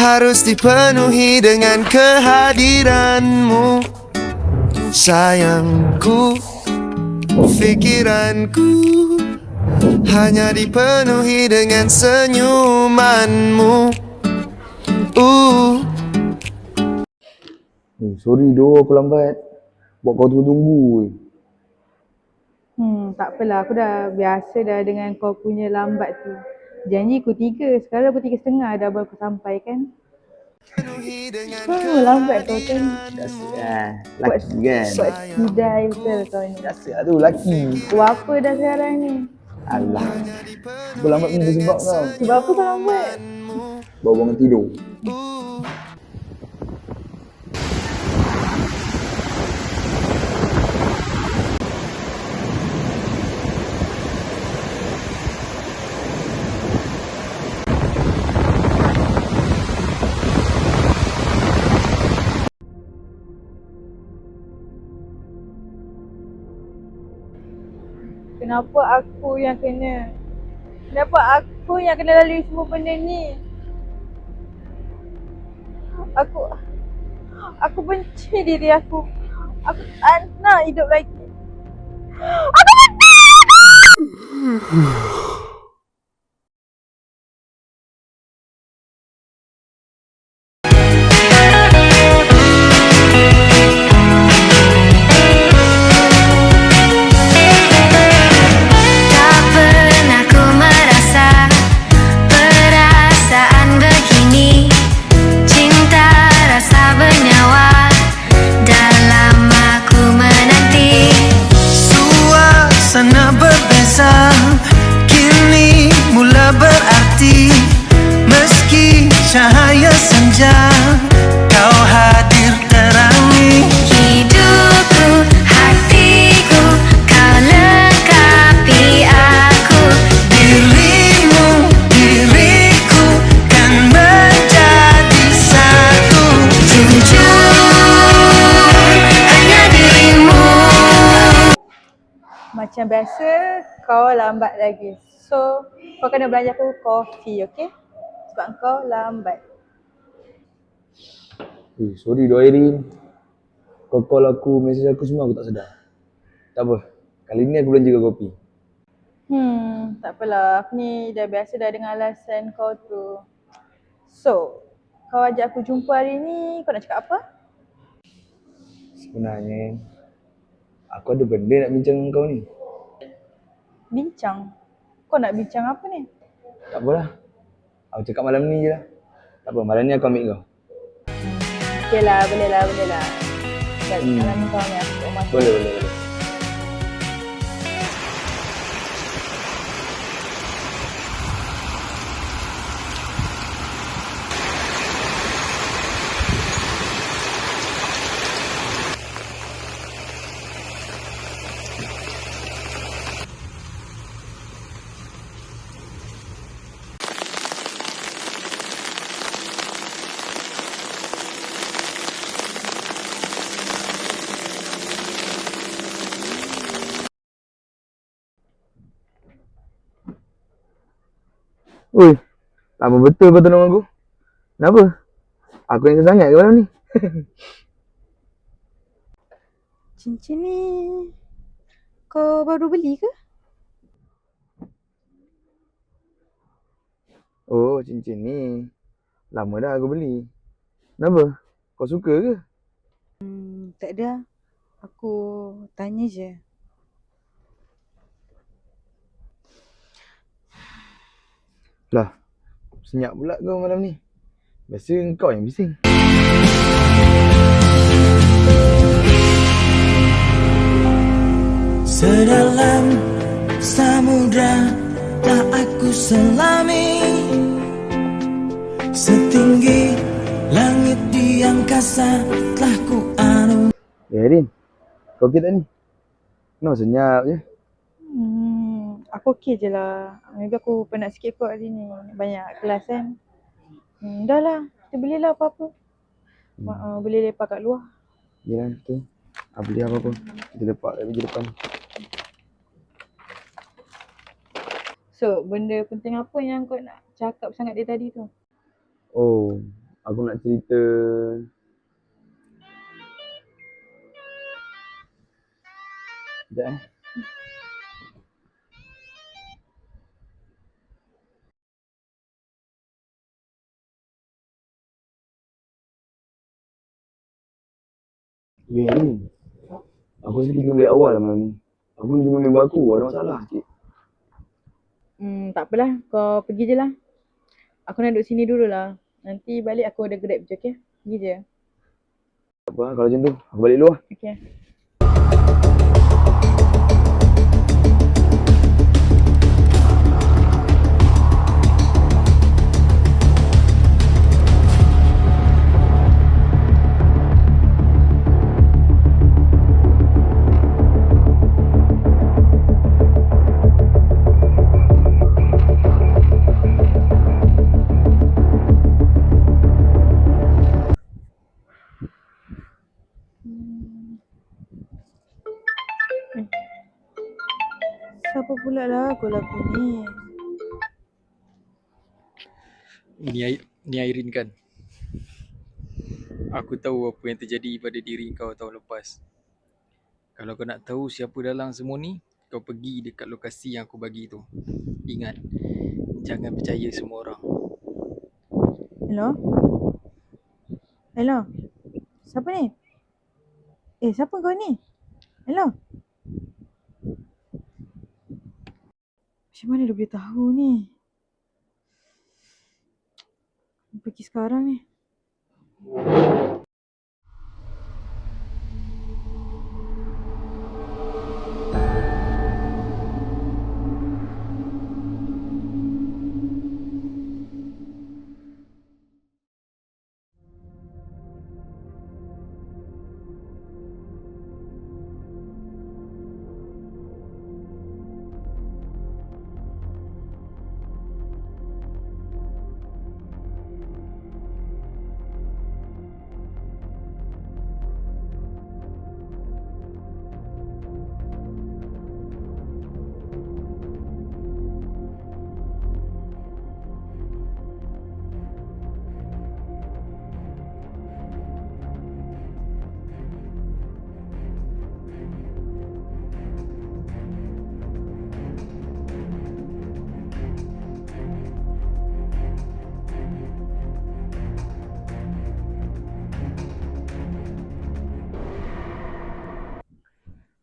harus dipenuhi dengan kehadiranmu. Sayangku, pikiranku hanya dipenuhi dengan senyumanmu. Sorry doh aku lambat. Buat kau tunggu-tunggu. Tak apalah, aku dah biasa dah dengan kau punya lambat tu. Janji pukul 3, sekarang pukul 3.30 dah baru aku sampai kan. Lambat kau kan. Biasa lah. Laki kan. Buat sidai betul kau ni. Biasa lah tu, laki. Buat apa dah sekarang ni? Alah. Aku lambat ni bersebab kau. Sebab apa kau lambat? Baru bangun tidur. Kenapa aku yang kena? Kenapa aku yang kena lalui semua benda ni? Aku benci diri aku. Aku tak nak hidup lagi. Aku benci! Tak pernah ku merasa perasaan begini. Cinta rasa bernyawa dalam aku menanti. Suasana berbeza, kini mula berarti. Meski cahaya senja, kau hadir terangi. Hidupku, hatiku, kau lengkapi aku. Dirimu, diriku kan menjadi satu. Jujur, hanya dirimu. Macam biasa, kau lambat lagi. So, kau kena belanja aku kopi, okey? Sebab kau lambat. Sorry doh Airin. Kau call aku, mesej aku semua aku tak sedar. Tak apa. Kali ni aku belanja kau kopi. Tak apalah. Aku ni dah biasa dah dengan alasan kau tu. So, kau ajak aku jumpa hari ni, kau nak cakap apa? Sebenarnya, aku ada benda nak bincang dengan kau ni. Bincang? Kau nak bincang apa ni? Tak apalah. Aku cakap malam ni je lah. Tak apa, malam ni aku ambil kau. Okey lah, boleh lah. Malam ni kau ambil aku kat rumah. Boleh. Oi, lama betul kau tolong aku. Kenapa? Aku yang sangat ke malam ni? Cincin ni kau baru beli ke? Oh, cincin ni. Lama dah aku beli. Kenapa? Kau suka ke? Tak ada. Aku tanya je. Lah, senyap pula kau malam ni. Biasa kau yang bising. Sedalam samudra tak aku selami, setinggi langit di angkasa telah ku anu. Rin, kau okey tak ni? Kenapa senyap je? Aku okey je lah. Maybe aku penat sikit kot hari ni. Banyak kelas kan. Dah lah. Kita belilah apa-apa. Boleh lepak kat luar. Yelah, betul. Beli apa-apa. Kita lepak kat meja depan. So, benda penting apa yang kau nak cakap sangat dari tadi tu? Oh, Aku nak cerita sekejap ni. Aku rasa kita balik awal lah malam ni. Aku nak jumpa member aku, ada masalah sikit. Tak apalah, kau pergi je lah. Aku nak duduk sini dulu lah. Nanti balik aku ada Grab je, okay? Pergi je. Tak apa, kalau macam tu, aku balik dulu lah. Okay. Siapa pula lagu ni? Ni Airin kan? Aku tahu apa yang terjadi pada diri kau tahun lepas. Kalau kau nak tahu siapa dalam semua ni, kau pergi dekat lokasi yang aku bagi tu. Ingat, jangan percaya semua orang. Hello? Hello? Siapa ni? Siapa kau ni? Hello? Macam mana dia boleh tahu ni? Pergi sekarang ni.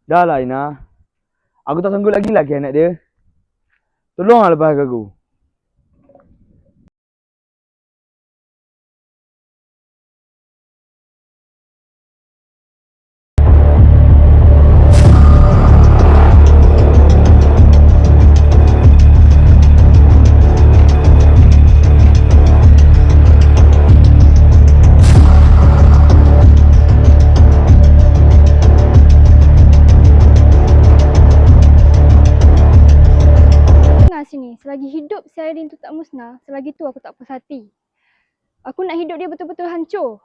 Dah lah Ina. Aku tak sanggup lagi anak dia. Tolonglah lepaskan aku. Sini, selagi hidup si Airin tu tak musnah, selagi tu aku tak puas hati. Aku nak hidup dia betul-betul hancur.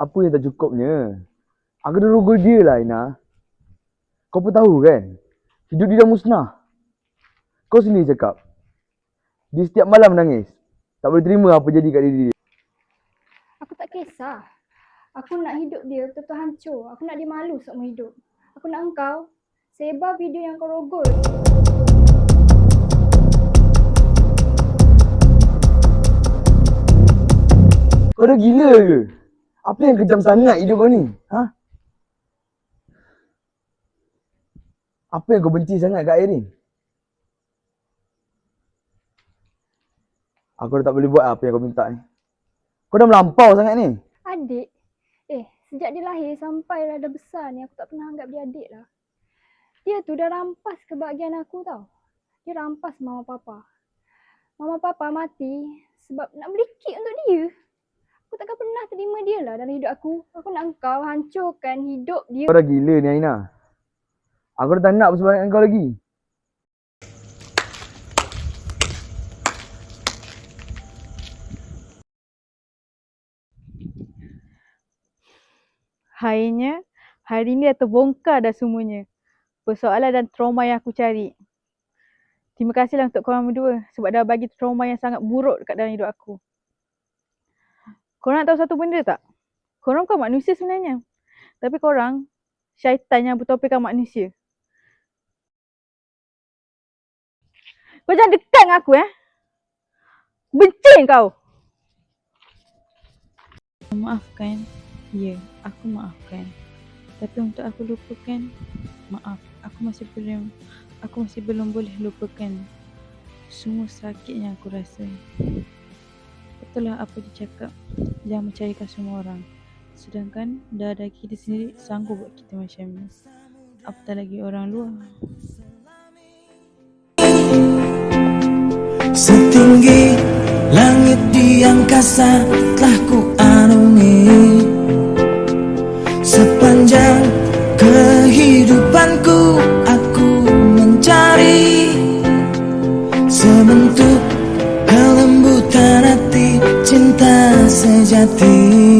Apa yang tak cukupnya? Aku dah rogol dia lah Ina. Kau pun tahu kan? Hidup dia dah musnah. Kau sendiri cakap. Dia setiap malam menangis. Tak boleh terima apa jadi kat diri dia. Aku tak kisah. Aku nak hidup dia betul-betul hancur. Aku nak dia malu seumur hidup. Aku nak engkau sebar video yang kau rogol. Kau dah gila ke? Apa yang kejam sangat hidup kau ni? Ha? Apa yang kau benci sangat kat Airin? Aku dah tak boleh buat apa yang kau minta ni. Kau dah melampau sangat ni. Adik? Sejak dia lahir sampai dah besar ni, aku tak pernah anggap dia adik lah. Dia tu dah rampas kebahagiaan aku tau. Dia rampas mama papa. Mama papa mati sebab nak beli kek untuk dia. Aku takkan pernah terima dia lah dalam hidup aku. Aku nak engkau hancurkan hidup dia. Kau dah gila ni Aina. Aku dah tak nak bersama dengan kau lagi. Akhirnya, hari ni dah terbongkar dah semuanya. Persoalan dan trauma yang aku cari. Terima kasihlah untuk korang berdua sebab dah bagi trauma yang sangat buruk dekat dalam hidup aku. Korang nak tahu satu benda tak? Korang bukan manusia sebenarnya. Tapi korang syaitan yang bertopikan manusia. Kau jangan dekat dengan aku Benci kau. Maafkan. Ya, aku maafkan. Tapi untuk aku lupakan, maaf, aku masih belum boleh lupakan semua sakit yang aku rasa. Betul lah apa dia cakap, jangan percayakan semua orang. Sedangkan dah ada kita sendiri sanggup buat kita macam ni. Apatah lagi orang luar. Setinggi langit di angkasa telah ku anungi. Sepanjang kehidupanku aku mencari sebentuk kelembutan hati cinta sejati.